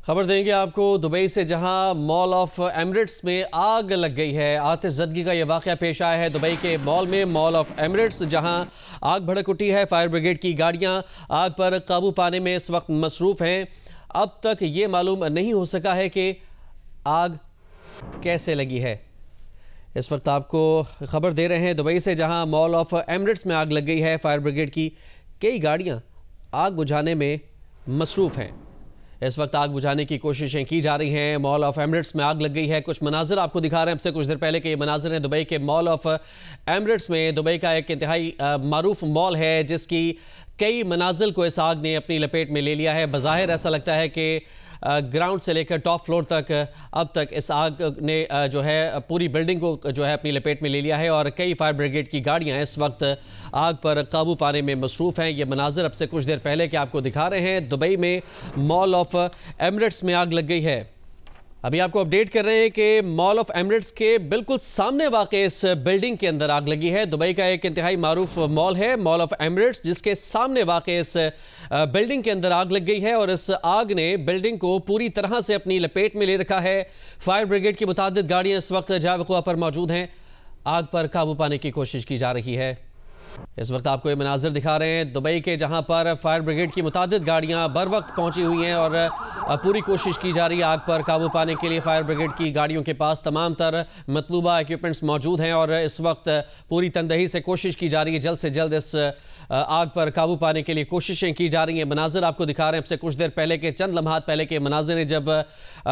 खबर देंगे आपको दुबई से, जहां मॉल ऑफ एमिरेट्स में आग लग गई है। आतिशज़दगी का यह वाक़या पेश आया है दुबई के मॉल में, मॉल ऑफ एमिरेट्स, जहां आग भड़क उठी है। फायर ब्रिगेड की गाड़ियां आग पर काबू पाने में इस वक्त मसरूफ़ हैं। अब तक ये मालूम नहीं हो सका है कि आग कैसे लगी है। इस वक्त आपको खबर दे रहे हैं दुबई से, जहां मॉल ऑफ एमिरेट्स में आग लग गई है। फायर ब्रिगेड की कई गाड़ियां आग बुझाने में मसरूफ़ हैं। इस वक्त आग बुझाने की कोशिशें की जा रही हैं। मॉल ऑफ एमिरेट्स में आग लग गई है। कुछ मनाजिर आपको दिखा रहे हैं। अब से कुछ देर पहले के ये मनाजिर हैं दुबई के मॉल ऑफ एमिरेट्स में। दुबई का एक इंतहाई मारूफ मॉल है, जिसकी कई मनाजिल को इस आग ने अपनी लपेट में ले लिया है। बज़ाहिर ऐसा लगता है कि ग्राउंड से लेकर टॉप फ्लोर तक अब तक इस आग ने जो है पूरी बिल्डिंग को जो है अपनी लपेट में ले लिया है, और कई फायर ब्रिगेड की गाड़ियां इस वक्त आग पर काबू पाने में मसरूफ़ हैं। ये मनाजिर अब से कुछ देर पहले के आपको दिखा रहे हैं। दुबई में मॉल ऑफ एमिरेट्स में आग लग गई है। अभी आपको अपडेट कर रहे हैं कि मॉल ऑफ एमिरेट्स के बिल्कुल सामने वाक़ इस बिल्डिंग के अंदर आग लगी है। दुबई का एक इंतहाई मारूफ मॉल है मॉल ऑफ एमिरेट्स, जिसके सामने वाक़ इस बिल्डिंग के अंदर आग लग गई है, और इस आग ने बिल्डिंग को पूरी तरह से अपनी लपेट में ले रखा है। फायर ब्रिगेड की मुतादिद गाड़ियां इस वक्त जगह वक़ुआ पर मौजूद हैं। आग पर काबू पाने की कोशिश की जा रही है। इस वक्त आपको ये मनाजिर दिखा रहे हैं दुबई के, जहां पर फायर ब्रिगेड की मुतादिद गाड़ियां बर वक्त पहुंची हुई हैं, और पूरी कोशिश की जा रही है आग पर काबू पाने के लिए। फायर ब्रिगेड की गाड़ियों के पास तमाम तर मतलूबा इक्विपमेंट्स मौजूद हैं, और इस वक्त पूरी तनदही से कोशिश की जा रही है जल्द से जल्द इस आग पर काबू पाने के लिए कोशिशें की जा रही हैं। मनाजिर आपको दिखा रहे हैं अब से कुछ देर पहले के, चंद लम्हात पहले के मनाजिर हैं, जब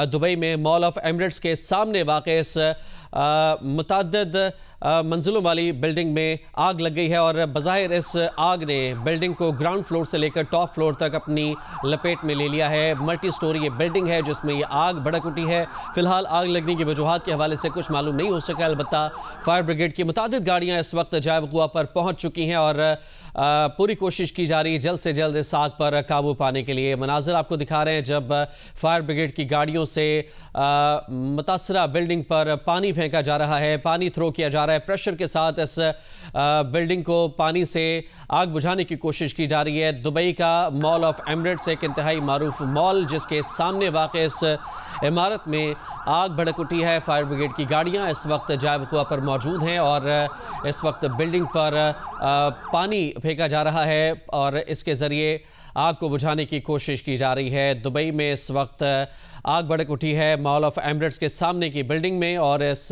दुबई में मॉल ऑफ एमिरेट्स के सामने वाक़ इस मुतअद्दिद मंजिलों वाली बिल्डिंग में आग लग गई है, और बज़ाहिर इस आग ने बिल्डिंग को ग्राउंड फ्लोर से लेकर टॉप फ्लोर तक अपनी लपेट में ले लिया है। मल्टी स्टोरी ये बिल्डिंग है जिसमें ये आग भड़क उठी है। फिलहाल आग लगने की वजूहात के हवाले से कुछ मालूम नहीं हो सका। अलबत्ता फायर ब्रिगेड की मुतादिद गाड़ियाँ इस वक्त जगह वक़ुआ पर पहुँच चुकी हैं, और पूरी कोशिश की जा रही है जल्द से जल्द इस आग पर काबू पाने के लिए। मनाजिर आपको दिखा रहे हैं जब फायर ब्रिगेड की गाड़ियों से मुतासरा बिल्डिंग पर पानी फेंका जा रहा है, पानी थ्रो किया जा रहा है। प्रेशर के साथ इस बिल्डिंग को पानी से आग बुझाने की कोशिश की जा रही है। दुबई का मॉल ऑफ एमिरेट्स एक इंतहाई मारूफ मॉल, जिसके सामने वाक़ इस इमारत में आग भड़क उठी है। फायर ब्रिगेड की गाड़ियां इस वक्त जगह वक़ुआ पर मौजूद हैं, और इस वक्त बिल्डिंग पर पानी फेंका जा रहा है, और इसके ज़रिए आग को बुझाने की कोशिश की जा रही है। दुबई में इस वक्त आग भड़क उठी है मॉल ऑफ एमिरेट्स के सामने की बिल्डिंग में, और इस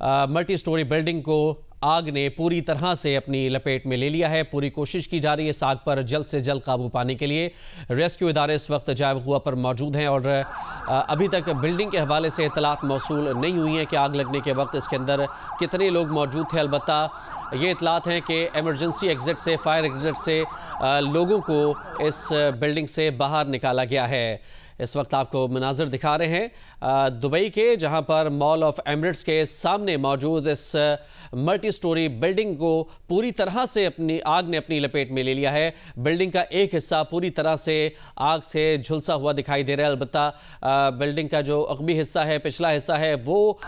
मल्टी स्टोरी बिल्डिंग को आग ने पूरी तरह से अपनी लपेट में ले लिया है। पूरी कोशिश की जा रही है इस आग पर जल्द से जल्द काबू पाने के लिए। रेस्क्यू इदारे इस वक्त जगह वक़ुआ पर मौजूद हैं, और अभी तक बिल्डिंग के हवाले से इतलात मौसूल नहीं हुई हैं कि आग लगने के वक्त इसके अंदर कितने लोग मौजूद थे। अलबत्ता ये इतलात हैं कि एमरजेंसी एग्ज़िट से, फायर एग्ज़िट से लोगों को इस बिल्डिंग से बाहर निकाला गया है। इस वक्त आपको मनाजिर दिखा रहे हैं दुबई के, जहां पर मॉल ऑफ एमिरेट्स के सामने मौजूद इस मल्टी स्टोरी बिल्डिंग को पूरी तरह से आग ने अपनी लपेट में ले लिया है। बिल्डिंग का एक हिस्सा पूरी तरह से आग से झुलसा हुआ दिखाई दे रहा है। अलबत्ता बिल्डिंग का जो अगबी हिस्सा है, पिछला हिस्सा है, वो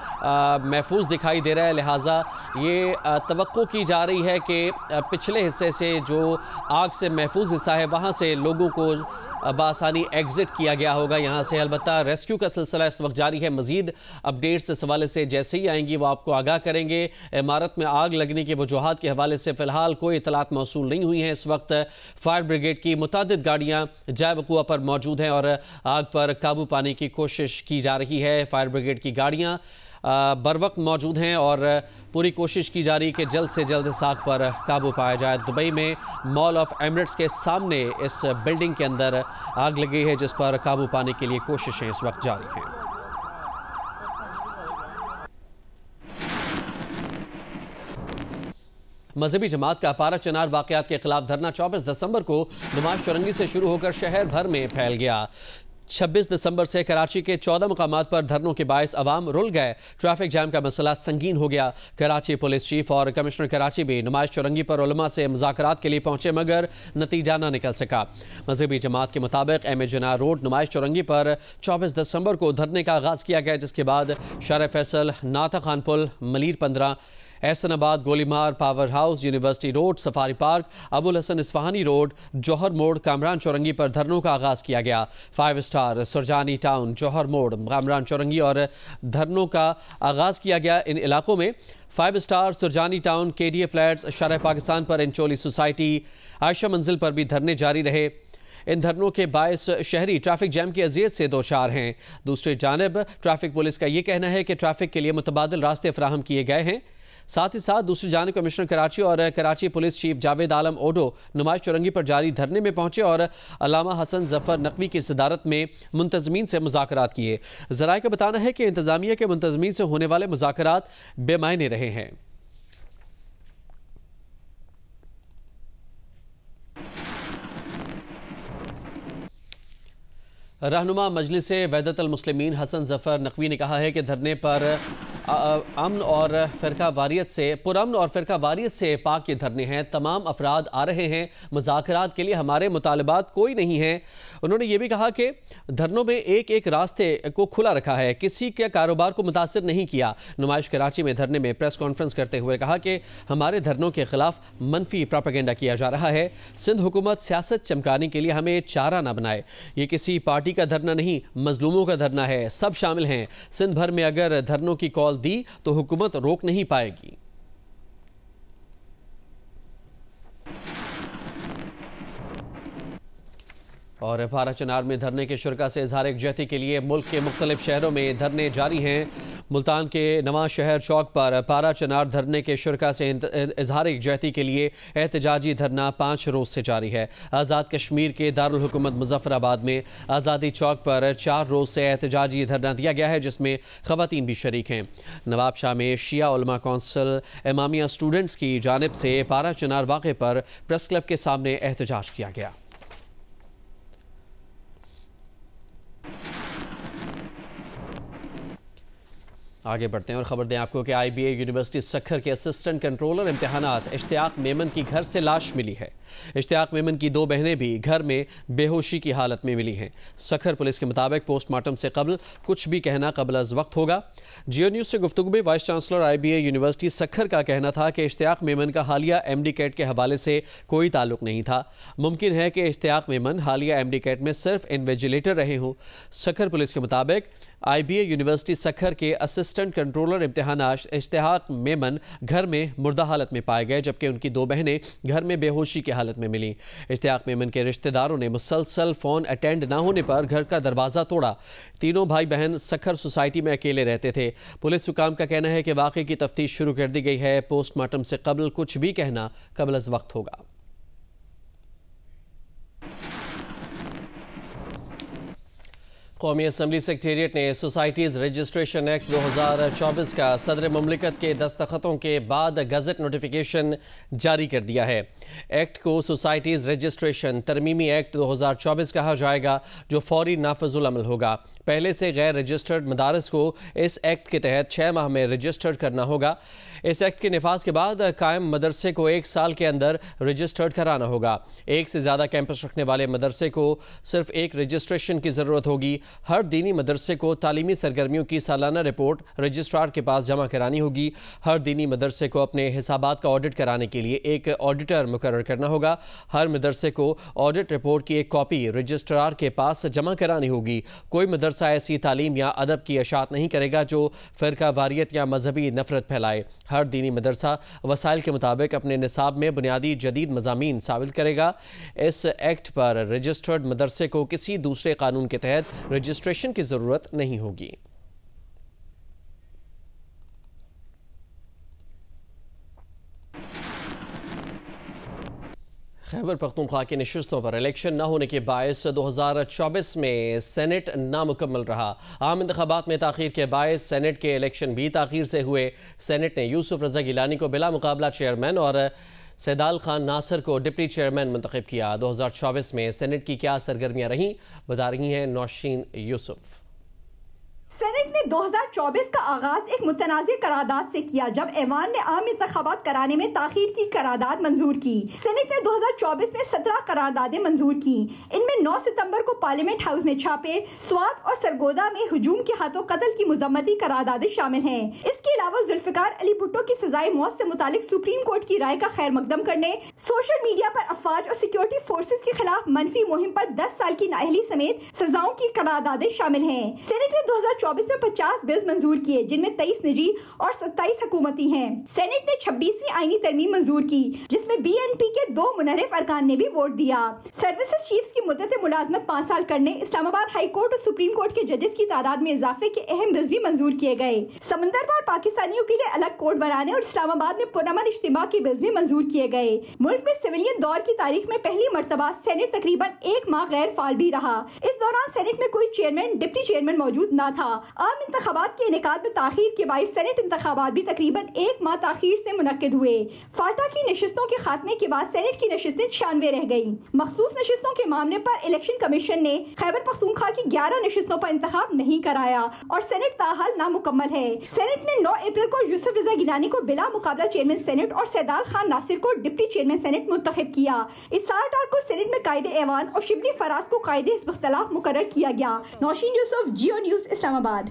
महफूज दिखाई दे रहा है। लिहाजा ये तवक्को की जा रही है कि पिछले हिस्से से जो आग से महफूज हिस्सा है, वहाँ से लोगों को बासानी एग्जिट किया गया होगा यहाँ से। अलबत्ता रेस्क्यू का सिलसिला इस वक्त जारी है। मजीद अपडेट्स इस हवाले से जैसे ही आएंगी वो आपको आगाह करेंगे। इमारत में आग लगने की वजूहात के हवाले से फ़िलहाल कोई इतलात मौसूल नहीं हुई हैं। इस वक्त फायर ब्रिगेड की मुतादिद गाड़ियाँ जगह वक़ुआ पर मौजूद हैं, और आग पर काबू पाने की कोशिश की जा रही है। फायर ब्रिगेड की गाड़ियाँ बर वक्त मौजूद हैं, और पूरी कोशिश की जा रही है कि जल्द से जल्द इस आग पर काबू पाया जाए। दुबई में मॉल ऑफ एमिरेट्स के सामने इस बिल्डिंग के अंदर आग लगी है, जिस पर काबू पाने के लिए कोशिशें इस वक्त जारी हैं। मजहबी जमात का पारा चनार वाक़यात के खिलाफ धरना 24 दिसंबर को नुमाइश चौरंगी से शुरू होकर शहर भर में फैल गया। 26 दिसंबर से कराची के 14 मुकामात पर धरनों के बायस अवाम रुल गए। ट्रैफिक जैम का मसला संगीन हो गया। कराची पुलिस चीफ और कमिश्नर कराची भी नुमाइश चौरंगी पर उलमा से मुज़ाकरात के लिए पहुंचे, मगर नतीजा न निकल सका। मजहबी जमात के मुताबिक एम ए जनार रोड नुमाइश चौरंगी पर 24 दिसंबर को धरने का आगाज़ किया गया, जिसके बाद शार फैसल, नाता खान पुल, Malir 15, Ahsanabad, Golimar, power house, university road, safari park, Abul Hasan Isphahani road, Jauhar मोड़, कामरान चौरंगी पर धरनों का आगाज किया गया। 5 स्टार, सुरजानी टाउन, जौहर मोड़, कामरान चौरंगी और धरनों का आगाज किया गया। इन इलाकों में 5 star, Surjani town, KDA flats, शरह पाकिस्तान पर, इंचोली सोसाइटी, आयशा मंजिल पर भी धरने जारी रहे। इन धरनों के बायस शहरी ट्रैफिक जैम की अजियत से दो चार हैं। दूसरी जानिब ट्रैफिक पुलिस का ये कहना है कि ट्रैफिक के लिए मुतबादिल रास्ते फराहम किए गए हैं। साथ ही साथ दूसरी जानिब कमिश्नर कराची और कराची पुलिस चीफ जावेद आलम ओडो नुमाइश चौरंगी पर जारी धरने में पहुंचे और अल्लामा हसन जफर नकवी की सदारत में मुंतजमीन से मुज़ाकरात किए। ज़राए का बताना है कि इंतजामिया के मुंतजमीन से होने वाले मुज़ाकरात बेमायने रहे हैं। रहनुमा मजलिस वहदतुल मुस्लिमीन हसन जफर नकवी ने कहा है कि धरने पर पुरअमन और फ़िरका वारियत से पाक ये धरने हैं। तमाम अफराद आ रहे हैं, मुज़ाकरात के लिए हमारे मुतालबात कोई नहीं है। उन्होंने ये भी कहा कि धरनों में एक एक रास्ते को खुला रखा है, किसी के कारोबार को मुतासिर नहीं किया। नुमाइश कराची में धरने में प्रेस कॉन्फ्रेंस करते हुए कहा कि हमारे धरनों के खिलाफ मनफी प्रोपेगेंडा किया जा रहा है। सिंध हुकूमत सियासत चमकाने के लिए हमें चारा ना बनाए। ये किसी पार्टी का धरना नहीं, मजलूमों का धरना है, सब शामिल हैं। सिंध भर में अगर धरनों की कॉल दी तो हुकूमत रोक नहीं पाएगी। और पारा चनार में धरने के शुरका से इजहार यकजहती के लिए मुल्क के मुख्तलिफ शहरों में धरने जारी हैं। मुल्तान के नवां शहर चौक पर पारा चनार धरने के शुरका से इजहार यकजहती के लिए एहतजाजी धरना 5 रोज़ से जारी है। आज़ाद कश्मीर के दारुल हुकूमत मुजफ्फराबाद में आज़ादी चौक पर 4 रोज़ से एहतजाजी धरना दिया गया है, जिसमें ख़वातीन भी शरीक हैं। नवाबशाह में शिया उलमा कौंसिल इमामिया स्टूडेंट्स की जानिब से पारा चनार वाक़े पर प्रेस क्लब के सामने एहतजाज किया गया। आगे बढ़ते हैं और ख़बर दें आपको कि IBA यूनिवर्सिटी सक्खर के असिस्टेंट कंट्रोलर इम्तिहानात इश्तियाक मेमन की घर से लाश मिली है। इश्तियाक मेमन की 2 बहनें भी घर में बेहोशी की हालत में मिली हैं। सक्खर पुलिस के मुताबिक पोस्टमार्टम से कबल कुछ भी कहना कबल अज़ वक्त होगा। जियो न्यूज़ से गुफ्तगू में vice chancellor IBA university Sukkur का कहना था कि इश्तियाक मेमन का हालिया MD कैट के हवाले से कोई ताल्लुक नहीं था। मुमकिन है कि इश्तियाक मेमन हालिया MD कैट में सिर्फ इन्विजिलेटर रहे हों। सक्खर पुलिस के मुताबिक IBA यूनिवर्सिटी सक्खर के असिस्टेंट कंट्रोलर इम्तिहानात इश्तियाक मेमन घर में मुर्दा हालत में पाए गए, जबकि उनकी 2 बहनें घर में बेहोशी की हालत में मिली। इश्तियाक मेमन के रिश्तेदारों ने मुसलसल फ़ोन अटेंड ना होने पर घर का दरवाज़ा तोड़ा। तीनों भाई बहन सक्खर सोसाइटी में अकेले रहते थे। पुलिस हुकाम का कहना है कि वाक़े की तफ्तीश शुरू कर दी गई है। पोस्टमार्टम से कबल कुछ भी कहना कबल अज़ वक्त होगा। कौमी असम्बली सेक्रेटेरिएट ने सोसाइटीज़ रजिस्ट्रेशन एक्ट 2024 का सदर मुमलिकत के दस्तखतों के बाद गज़ट नोटिफिकेशन जारी कर दिया है। एक्ट को सोसाइटीज़ रजिस्ट्रेशन तरमीमी एक्ट 2024 कहा जाएगा, जो फौरी नाफिजुल अमल होगा। पहले से गैर रजिस्टर्ड मदारस को इस एक्ट के तहत 6 माह में रजिस्टर्ड करना होगा। इस एक्ट के निफाज के बाद कायम मदरसे को 1 साल के अंदर रजिस्टर्ड कराना होगा। 1 से ज़्यादा कैंपस रखने वाले मदरसे को सिर्फ एक रजिस्ट्रेशन की ज़रूरत होगी। हर दीनी मदरसे को तालीमी सरगर्मियों की सालाना रिपोर्ट रजिस्ट्रार के पास जमा करानी होगी। हर दीनी मदरसे को अपने हिसाबात का ऑडिट कराने के लिए एक ऑडिटर मुकर्रर करना होगा। हर मदरसे को ऑडिट रिपोर्ट की एक कॉपी रजिस्ट्रार के पास जमा करानी होगी। कोई मदरसा ऐसी तालीम या अदब की अशात नहीं करेगा जो फ़िरका वारियत या मजहबी नफरत फैलाए। हर दीनी मदरसा वसाइल के मुताबिक अपने निसाब में बुनियादी जदीद मज़ामीन शामिल करेगा। इस एक्ट पर रजिस्टर्ड मदरसे को किसी दूसरे कानून के तहत रजिस्ट्रेशन की ज़रूरत नहीं होगी। खैबर पख्तूनख्वा की नशिस्तों पर इलेक्शन न होने के बायस 2024 में सेनेट नामुकम्मल रहा। आम इंतखाबात में ताख़ीर के बायस सेनेट के इलेक्शन भी ताख़ीर से हुए। सेनेट ने यूसुफ रज़ा गिलानी को बिला मुकाबला चेयरमैन और सैदाल खान नासिर को डिप्टी चेयरमैन मुंतखब किया। 2024 में सेनेट की क्या सरगर्मियाँ रहीं, बता रही हैं नौशीन यूसुफ। सेनेट ने 2024 का आगाज एक मुतनाज़ करारदाद से किया, जब ऐवान ने आम इंतखाबात कराने में ताखीर की करारदाद मंजूर की। सेनेट ने 2024 में 17 करारदादें मंजूर की। इनमें 9 सितंबर को पार्लियामेंट हाउस में छापे, स्वात और सरगोदा में हुजूम के हाथों कत्ल की मुजम्मती करारदादें शामिल हैं। इसके अलावा जुल्फिकार अली भुट्टो की सजाए मौत से मुतालिक सुप्रीम कोर्ट की राय का खैर मकदम करने, सोशल मीडिया पर अफवाज और सिक्योरिटी फोर्सेज के खिलाफ मनफी मुहिम पर 10 साल की नाअहली समेत सजाओं की करारदादें शामिल हैं। सेनेट ने 2024 में 50 बिल्स मंजूर किए, जिनमें 23 निजी और 27 हुकूमती हैं। सेनेट ने 26वीं आईनी तरमीम मंजूर की, जिसमें बीएनपी के 2 मुनहरिफ अरकान ने भी वोट दिया। सर्विसेज चीफ्स की मुद्दत मुलाजमत 5 साल करने, इस्लामाबाद हाई कोर्ट और सुप्रीम कोर्ट के जजेस की तादाद में इजाफे के अहम बिल्स भी मंजूर किए गए। समंदर पार पाकिस्तानियों के लिए अलग कोर्ट बनाने और इस्लामाबाद में पुरअमन इज्तिमा के बिल्स भी मंजूर किए गए। मुल्क में सिविलियन दौर की तारीख में पहली मर्तबा सेनेट तकरीबन 1 माह गैर फाल भी रहा। इस दौरान सेनेट में कोई चेयरमैन, डिप्टी चेयरमैन मौजूद न था। आम इंतखाबात के इनेकाद में ताखीर के बाईस सेनेट इंतखाबात भी तकरीबन 1 माह ताखीर से मुनक्किद हुए। फाटा की नशिस्तों के खात्मे के बाद सेनेट की नशिस्तें 96 रह गयी। मखसूस नशिस्तों के मामले पर इलेक्शन कमीशन ने खैबर पख्तूनख्वा की 11 नशिस्तों पर इंतखाब नहीं कराया और सेनेट ताहाल नामुकम्मल है। सेनेट ने 9 अप्रैल को यूसुफ रजा गिलानी को बिला मुकाबला चेयरमैन सेनेट और सैदाल खान नासिर को डिप्टी चेयरमैन सेनेट मुंतखब किया। इस 4 को सेनेट में कायदे ऐवान और शिबली फराज को कायदे हिज़्ब इख्तिलाफ मुकर्रर किया गया। नौशीन यूसुफ, जियो न्यूज़, इस्लामाबाद।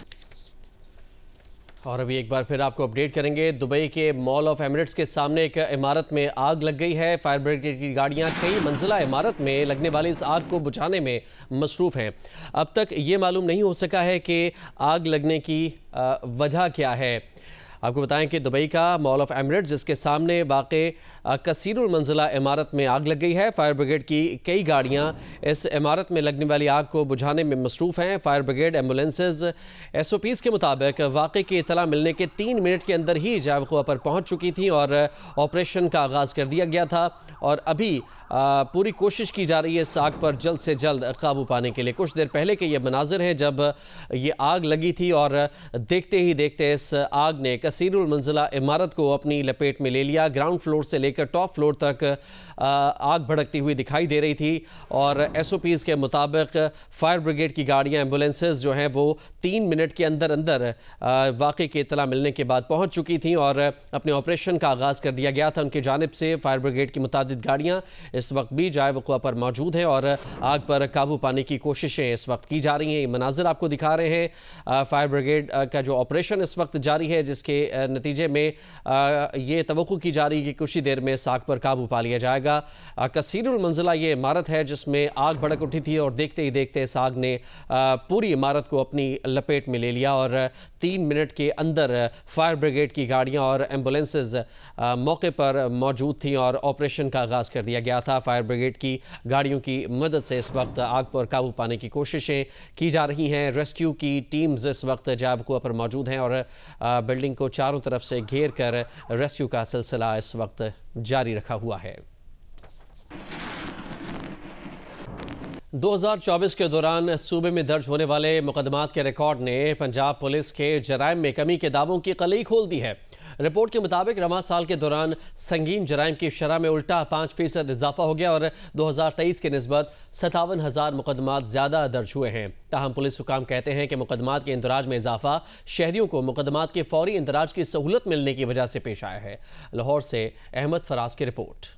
और अभी एक बार फिर आपको अपडेट करेंगे। दुबई के मॉल ऑफ एमिरेट्स के सामने एक इमारत में आग लग गई है। फायर ब्रिगेड की गाड़ियां कई मंजिला इमारत में लगने वाली इस आग को बुझाने में मसरूफ़ हैं। अब तक ये मालूम नहीं हो सका है कि आग लगने की वजह क्या है। आपको बताएं कि दुबई का मॉल ऑफ एमिरेट्स, जिसके सामने वाक़े कसीरुल मंजिला इमारत में आग लग गई है। फायर ब्रिगेड की कई गाड़ियां इस इमारत में लगने वाली आग को बुझाने में मसरूफ़ हैं। फायर ब्रिगेड एम्बुलेंसेज SOPs के मुताबिक वाक़े की इतला मिलने के 3 मिनट के अंदर ही जावक़ुआ पर पहुंच चुकी थी और ऑपरेशन का आगाज़ कर दिया गया था और अभी पूरी कोशिश की जा रही है इस आग पर जल्द से जल्द काबू पाने के लिए। कुछ देर पहले के ये मनाजिर हैं जब ये आग लगी थी और देखते ही देखते इस आग ने कसीरुल मंजिला इमारत को अपनी लपेट में ले लिया। ग्राउंड फ्लोर से लेकर टॉप फ्लोर तक आग भड़कती हुई दिखाई दे रही थी और SOPs के मुताबिक फायर ब्रिगेड की गाड़ियां, एम्बुलेंसेज जो हैं वो 3 मिनट के अंदर अंदर वाक़े की इतला मिलने के बाद पहुंच चुकी थी और अपने ऑपरेशन का आगाज़ कर दिया गया था। उनकी जानिब से फायर ब्रिगेड की मुतादिद गाड़ियाँ इस वक्त भी जाए वक़्वा पर मौजूद हैं और आग पर काबू पाने की कोशिशें इस वक्त की जा रही हैं। ये मनाजिर आपको दिखा रहे हैं फायर ब्रिगेड का जो ऑपरेशन इस वक्त जारी है, जिसके नतीजे में ये तवक्को की जा रही है कि कुछ ही देर में इस आग पर काबू पा लिया जाएगा। कसीरुल मंजिला ये इमारत है जिसमें आग भड़क उठी थी और देखते ही देखते इस आग ने पूरी इमारत को अपनी लपेट में ले लिया और 3 मिनट के अंदर फायर ब्रिगेड की गाड़ियां और एम्बुलेंसेज मौके पर मौजूद थी और ऑपरेशन का आगाज़ कर दिया गया था। फायर ब्रिगेड की गाड़ियों की मदद से इस वक्त आग पर काबू पाने की कोशिशें की जा रही हैं। रेस्क्यू की टीम्स इस वक्त जावक़ुआ पर मौजूद हैं और बिल्डिंग को चारों तरफ से घेर कर रेस्क्यू का सिलसिला इस वक्त जारी रखा हुआ है। 2024 के दौरान सूबे में दर्ज होने वाले मुकदमात के रिकॉर्ड ने पंजाब पुलिस के जराइम में कमी के दावों की कली खोल दी है। रिपोर्ट के मुताबिक रवां साल के दौरान संगीन जराइम की शरह में उल्टा 5% इजाफा हो गया और 2023 के निस्बत 57,000 मुकदमात ज़्यादा दर्ज हुए हैं। ताहम पुलिस हुकाम कहते हैं कि मुकदमात के इंदराज में इजाफा शहरियों को मुकदमात के फौरी इंदराज की सहूलत मिलने की वजह से पेश आया है। लाहौर से अहमद फराज की रिपोर्ट।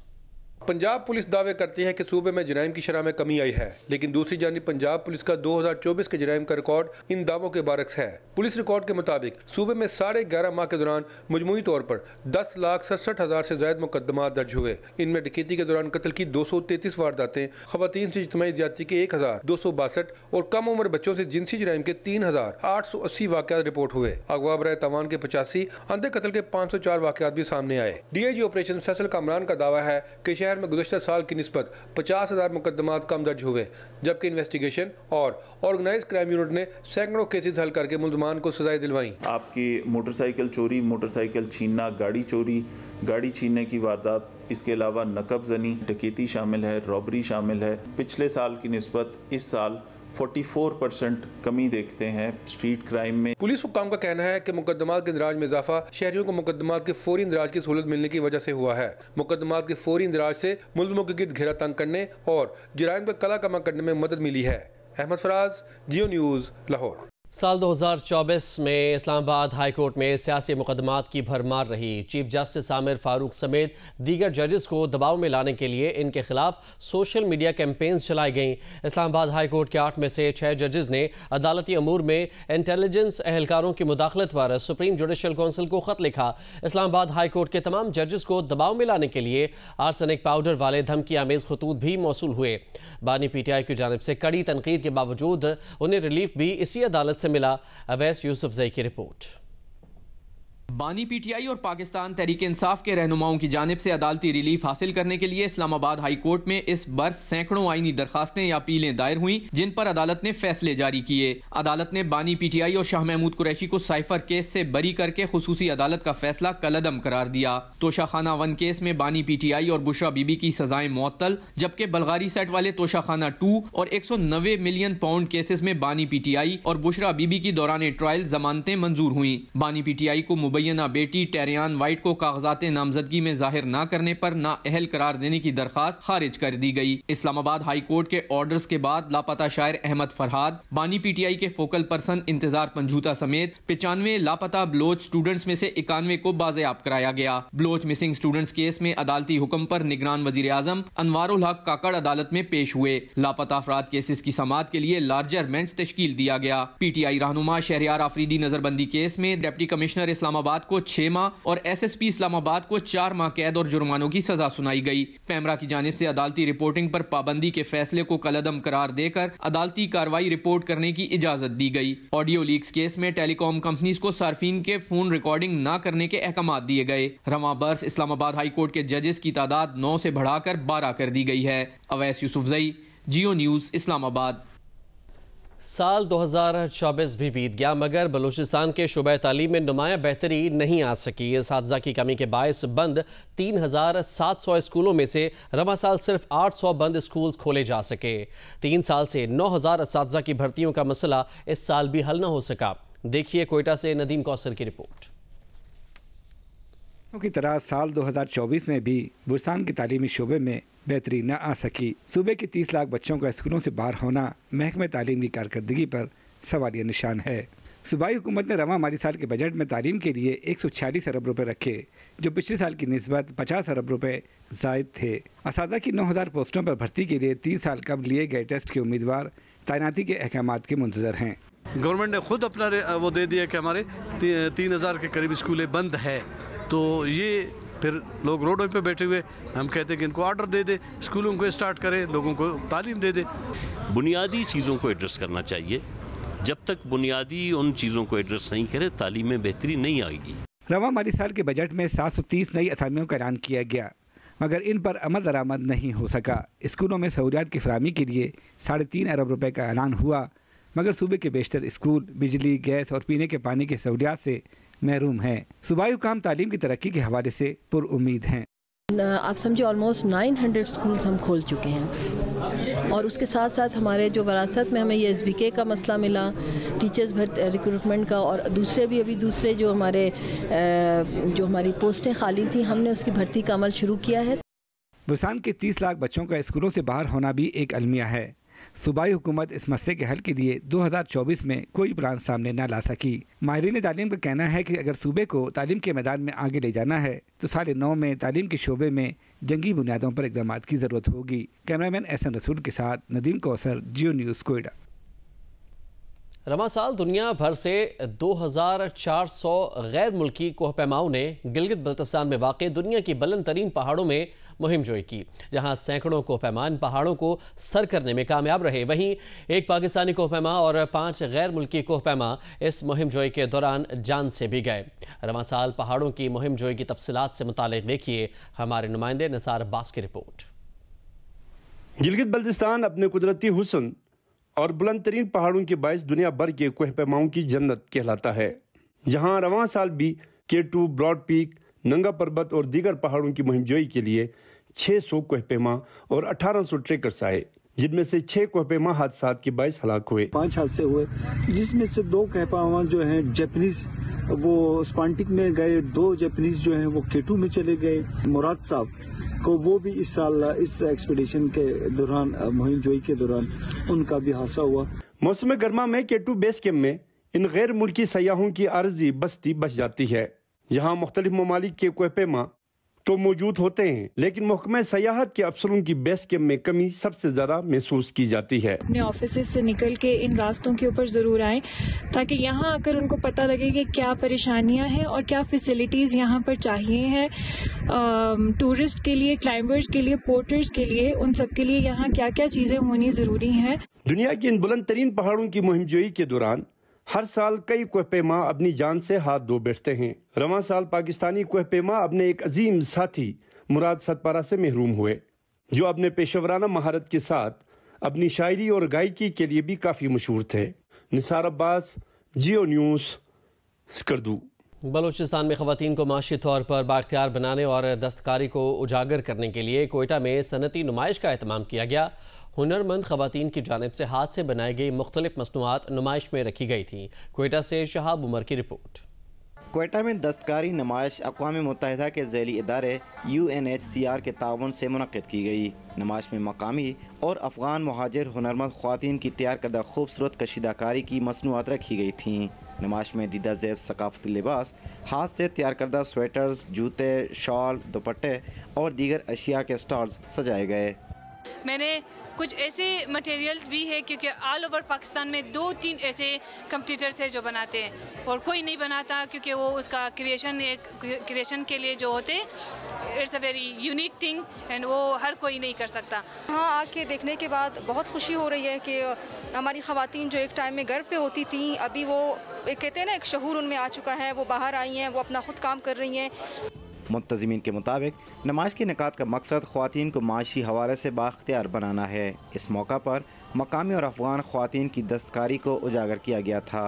पंजाब पुलिस दावे करती है कि सूबे में जराइम की शरह में कमी आई है, लेकिन दूसरी जानिब पंजाब पुलिस का 2024 के जराइम का रिकॉर्ड इन दावों के बारक्स है। पुलिस रिकॉर्ड के मुताबिक सूबे में 11.5 माह के दौरान मजमूई तौर पर 10,67,000 से ज्यादा मुकदमा दर्ज हुए। इनमें डकैती के दौरान कत्ल की 233 वारदातें, खवातीन से इज्तिमाई ज्यादती के 1,262 और कम उम्र बच्चों से जिनसी जराइम के 3,880 वाक़यात रिपोर्ट हुए। अगवा बराए तवान के 85, अंधे कत्ल के 504 वाक़यात भी सामने आए। DIG ऑपरेशन फैसल कामरान का दावा है कि शहर में गुज़श्ता साल की निस्बत 50,000 मुकदमात कम दर्ज हुए, जबकि इन्वेस्टिगेशन और ऑर्गेनाइज क्राइम यूनिट ने सैकड़ों केसेस हल करके मुलजमान को सजाएं दिलवाई। आपकी मोटरसाइकिल चोरी, मोटरसाइकिल छीनना, गाड़ी चोरी, गाड़ी छीनने की वारदात, इसके अलावा नकबजनी, डकैती शामिल है, रॉबरी शामिल है। पिछले साल की निस्बत इस साल 44% कमी देखते हैं स्ट्रीट क्राइम में। पुलिस हुक्काम का कहना है कि मुकदमात के इंदराज में इजाफा शहरियों को मुकदमात के फौरी इंदराज की सहूलत मिलने की वजह से हुआ है। मुकदमात के फौरी इंदराज से मुलजमों के गिर्द घेरा तंग करने और जराइम का कला कमा करने में मदद मिली है। अहमद फराज, जियो न्यूज़, लाहौर। साल 2024 में इस्लामाबाद हाई कोर्ट में सियासी मुकदमात की भरमार रही। चीफ जस्टिस आमिर फारूक समेत दीगर जजेस को दबाव में लाने के लिए इनके खिलाफ सोशल मीडिया कैंपेन्स चलाई गईं। इस्लामाबाद हाई कोर्ट के 8 में से 6 जजेस ने अदालती अमूर में इंटेलिजेंस एहलकारों की मुदाखलत पर सुप्रीम जुडिशल कौंसिल को खत लिखा। इस्लामाबाद हाई कोर्ट के तमाम जजेस को दबाव में लाने के लिए आर्सेनिक पाउडर वाले धमकी आमेज खतूत भी मौसूल हुए। बानी PTI की जानिब से कड़ी तनकीद के बावजूद उन्हें रिलीफ भी इसी अदालत से मिला। अवैस यूसुफजई की रिपोर्ट। बानी PTI और पाकिस्तान तहरीक इंसाफ के रहनुमाओं की जानिब से अदालती रिलीफ हासिल करने के लिए इस्लामाबाद हाई कोर्ट में इस बरस सैकड़ों आईनी दरखास्तें या अपीलें दायर हुई, जिन पर अदालत ने फैसले जारी किए। अदालत ने बानी PTI और शाह महमूद कुरैशी को साइफर केस से बरी करके खुसूसी अदालत का फैसला कलअदम करार दिया। तोशाखाना 1 केस में बानी PTI और बुशरा बीबी की सजाएं मुअत्तल, जबकि बलगारी सेट वाले तोशाखाना 2 और 190 मिलियन पाउंड केसेस में बानी PTI और बुशरा बीबी की दौरान ट्रायल जमानतें मंजूर हुई। बानी PTI को मुबैना बेटी टेरियान वाइट को कागजाते नामजदगी में जाहिर न करने पर नाअहल करार देने की दरखास्त खारिज कर दी गई। इस्लामाबाद हाई कोर्ट के ऑर्डर्स के बाद लापता शायर अहमद फरहाद, बानी PTI के फोकल पर्सन इंतजार पंजूता समेत 95 लापता बलोच स्टूडेंट्स में से 91 को बाज़ेयाब कराया गया। बलोच मिसिंग स्टूडेंट्स केस में अदालती हुक्म पर निगरान वजीर आजम अनवारुल हक काकड़ अदालत में पेश हुए। लापता अफराद केसेस की समाअत के लिए लार्जर बेंच तश्कील दिया गया। PTI रहनुमा शहरियार आफरीदी नजरबंदी केस में डिप्टी कमिश्नर इस्लामाबाद को 6 माह और SSP इस्लामाबाद को 4 माह कैद और जुर्मानों की सजा सुनाई गई। पैमरा की जानिब से अदालती रिपोर्टिंग पर पाबंदी के फैसले को कलअदम करार देकर अदालती कार्रवाई रिपोर्ट करने की इजाजत दी गई। ऑडियो लीक्स केस में टेलीकॉम कंपनीज को सार्फिन के फोन रिकॉर्डिंग न करने के अहकाम दिए गए। रवां बरस इस्लामाबाद हाई कोर्ट के जजेस की तादाद 9 से बढ़ाकर 12 कर दी गई है। अवैस यूसुफजई, जियो न्यूज, इस्लामाबाद। साल 2024 भी बीत गया मगर बलूचिस्तान के शुबा तालीम में नुमायां बेहतरी नहीं आ सकी। इसातिज़ा की कमी के बायस बंद 3700 स्कूलों में से रवां साल सिर्फ 800 बंद स्कूल खोले जा सके। 3 साल से 9000 इसातिज़ा की भर्तियों का मसला इस साल भी हल न हो सका। देखिए कोयटा से नदीम कौसर की रिपोर्ट। की तरह साल 2024 में भी बलूचिस्तान के तालीमी शोबे में बेहतरी न आ सकी। सूबे के 30 लाख बच्चों का स्कूलों से बाहर होना महकमे तालीम की कारकर्दगी पर सवालिया निशान है। सूबाई हुकूमत ने रवां माली साल के बजट में तालीम के लिए 146 अरब रुपए रखे, जो पिछले साल की निस्बत 50 अरब रुपए जायद थे। असातिज़ा की 9000 पोस्टों पर भर्ती के लिए 3 साल कबल लिए गए टेस्ट के उम्मीदवार तैनाती के अहकामात के मुंतज़र हैं। गवर्नमेंट ने खुद अपना वो दे दिया कि हमारे 3000 के करीब स्कूलें बंद है, तो ये फिर लोग रोडों पे बैठे हुए, हम कहते हैं कि इनको ऑर्डर दे दे, स्कूलों को स्टार्ट करे, लोगों को तालीम दे दे। बुनियादी चीज़ों को एड्रेस करना चाहिए। जब तक बुनियादी उन चीज़ों को एड्रेस नहीं करे तालीम में बेहतरी नहीं आएगी। रवां माली साल के बजट में 730 नई असामियों का ऐलान किया गया मगर इन पर अमल दरामद नहीं हो सका। स्कूलों में सहूलियात की फराहमी के लिए 3.5 अरब रुपए का ऐलान हुआ मगर सूबे के बेशतर स्कूल बिजली, गैस और पीने के पानी की सहूलियात से महरूम हैं। सूबाई हुकाम तालीम की तरक्की के हवाले से पुरुम्मीद हैं। आप समझे ऑलमोस्ट 900 स्कूल्स हम खोल चुके हैं और उसके साथ साथ हमारे जो वरासत में हमें ये SBK का मसला मिला, टीचर्स रिक्रूटमेंट का, और दूसरे जो हमारी पोस्टें खाली थी हमने उसकी भर्ती का अमल शुरू किया है। बलूचिस्तान के 30 लाख बच्चों का स्कूलों से बाहर होना भी एक अलमिया है। सूबाई हुकूमत इस मसले के हल के लिए 2024 में कोई प्लान सामने न ला सकी। माहिरीन तालीम का कहना है कि अगर सूबे को तालीम के मैदान में आगे ले जाना है तो साल 9 में तालीम के शोबे में जंगी बुनियादों पर इक़दामात की ज़रूरत होगी। कैमरामैन एहसन रसूल के साथ नदीम कौसर, जियो न्यूज़, कोयटा। रवां साल दुनिया भर से 2400 गैर मुल्की कोहपैमाओं ने गिलगित बल्तिस्तान में वाक़ दुनिया की बुलंद तरीन पहाड़ों में मुहिम जोई की, जहां सैकड़ों कोहपैमा पहाड़ों को सर करने में कामयाब रहे। वहीं एक पाकिस्तानी कोहपैमा और 5 गैर मुल्की कोहपैमा इस मुहिम जोई के दौरान जान से भी गए। रवां साल पहाड़ों की मुहिम जोई की तफसीलात से मुतालिक देखिए हमारे नुमाइंदे निसार अब्बास की रिपोर्ट। गिलगित बल्तिस्तान अपने कुदरती हुस्न और बुलंद तरीन पहाड़ों के बायस दुनिया भर के कोहपैमाओं की जन्नत कहलाता है। यहाँ रवां साल भी K2, ब्रॉड पीक, नंगा पर्वत और दीगर पहाड़ों की मुहिम जोई के लिए 600 कोहपैमा और 1800 ट्रेकर्स आए, जिनमें से 6 कोहपैमा हादसात के बायस हलाक हुए। 5 हादसे हुए, जिसमें से 2 कोहपैमा जो हैं जापानीज वो स्पांटिक में गए, 2 जापानीज जो हैं वो K2 में चले गए। मुराद साहब को वो भी इस साल इस एक्सपीडिशन के दौरान मुहिम जोई के दौरान उनका भी हादसा हुआ। मौसम गर्मा में K2 बेस कैंप में इन गैर मुल्की सयाहों की आर्जी बस्ती बच जाती है। यहाँ मुख्तलिफ ममालिक के कोहपेमा तो मौजूद होते हैं, लेकिन महकमा सयाहत के अफसरों की बेस कैंप में कमी सबसे ज़्यादा महसूस की जाती है। अपने ऑफिस से निकल के इन रास्तों के ऊपर ज़रूर आएं, ताकि यहाँ आकर उनको पता लगे कि क्या परेशानियाँ हैं और क्या फैसिलिटीज़ यहाँ पर चाहिए हैं टूरिस्ट के लिए, क्लाइंबर्स के लिए, पोर्टर्स के लिए, उन सब के लिए यहाँ क्या क्या चीज़ें होनी ज़रूरी हैं। दुनिया की इन बुलंद तरीन पहाड़ों की मुहिमजोई के दौरान हर साल कई कोहपेमा अपनी जान से हाथ धो बैठते हैं। रवां साल पाकिस्तानी कोहपेमा अपने एक अजीम साथी मुराद सतपारा से महरूम हुए, जो अपने पेशेवराना महारत के साथ अपनी शायरी और गायकी के लिए भी काफ़ी मशहूर थे। निसार अब्बास, जियो न्यूज़, स्कर्दू। बलूचिस्तान में ख़वातीन को माशी तौर पर बाख्तियार बनाने और दस्तकारी को उजागर करने के लिए कोयटा में सनती नुमाइश का एहतमाम किया गया। हुनरमंद ख़वातीन की जानिब से हाथ से बनाई गई मुख्तलिफ मसनूआत नुमाइश में रखी गई थी। कोयटा से शहाब उमर की रिपोर्ट। कोयटा में दस्तकारी नुमाइश अक़वाम मुत्तहिदा के ज़ैली इदारे UNHCR के ताउन से मुनक़्क़िद की गई। नुमाइश में मकामी और अफ़गान मुहाजिर हुनरमंद ख़वातीन की तैयार करदा खूबसूरत कशीदाकारी की मसनूआत रखी गई थीं। नुमाइश में दीदा ज़ेब सकाफ़ती लिबास, हाथ से तैयार करदा स्वेटर्स, जूते, शॉल, दुपट्टे और दीगर अशिया के स्टॉल्स सजाए गए। मैंने कुछ ऐसे मटेरियल्स भी है, क्योंकि ऑल ओवर पाकिस्तान में 2-3 ऐसे कंपटीटर्स है जो बनाते हैं और कोई नहीं बनाता, क्योंकि वो उसका क्रिएशन के लिए जो होते it's a very unique thing and वो हर कोई नहीं कर सकता। हाँ, आके देखने के बाद बहुत खुशी हो रही है कि हमारी ख़वातीन जो एक टाइम में घर पे होती थी, अभी वो एक कहते हैं ना, एक शहूर उनमें आ चुका है, वो बाहर आई हैं, वो अपना खुद काम कर रही हैं। मुंतज़िमीन के मुताबिक नमाज के निकात का मकसद ख़वातीन को माशी हवाले से बाख्तियार बनाना है। इस मौका पर मकामी और अफ़गान ख़वातीन की दस्तकारी को उजागर किया गया था।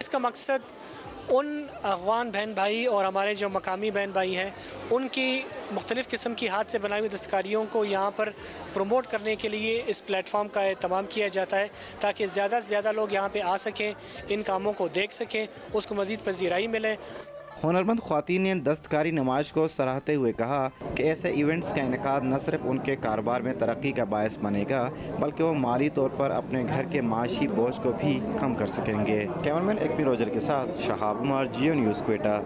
इसका मकसद उन अफ़गान बहन भाई और हमारे जो मकामी बहन भाई हैं, उनकी मुख्तलिफ़ किस्म की हाथ से बनाई हुई दस्तकारियों को यहाँ पर प्रमोट करने के लिए इस प्लेटफॉर्म का एहतमाम किया जाता है, ताकि ज़्यादा से ज़्यादा लोग यहाँ पे आ सकें, इन कामों को देख सकें, उसको मज़ीद पजीराई मिले। हुनरमंद ख़वातीन ने दस्तकारी नुमाइश को सराहते हुए कहा कि ऐसे इवेंट्स का इनेकाद न सिर्फ उनके कारोबार में तरक्की का बायस बनेगा, बल्कि वो माली तौर पर अपने घर के माशी बोझ को भी कम कर सकेंगे। कैमरामैन एक्मी रोजर के साथ शहाब उमर, जियो न्यूज़, कोयटा।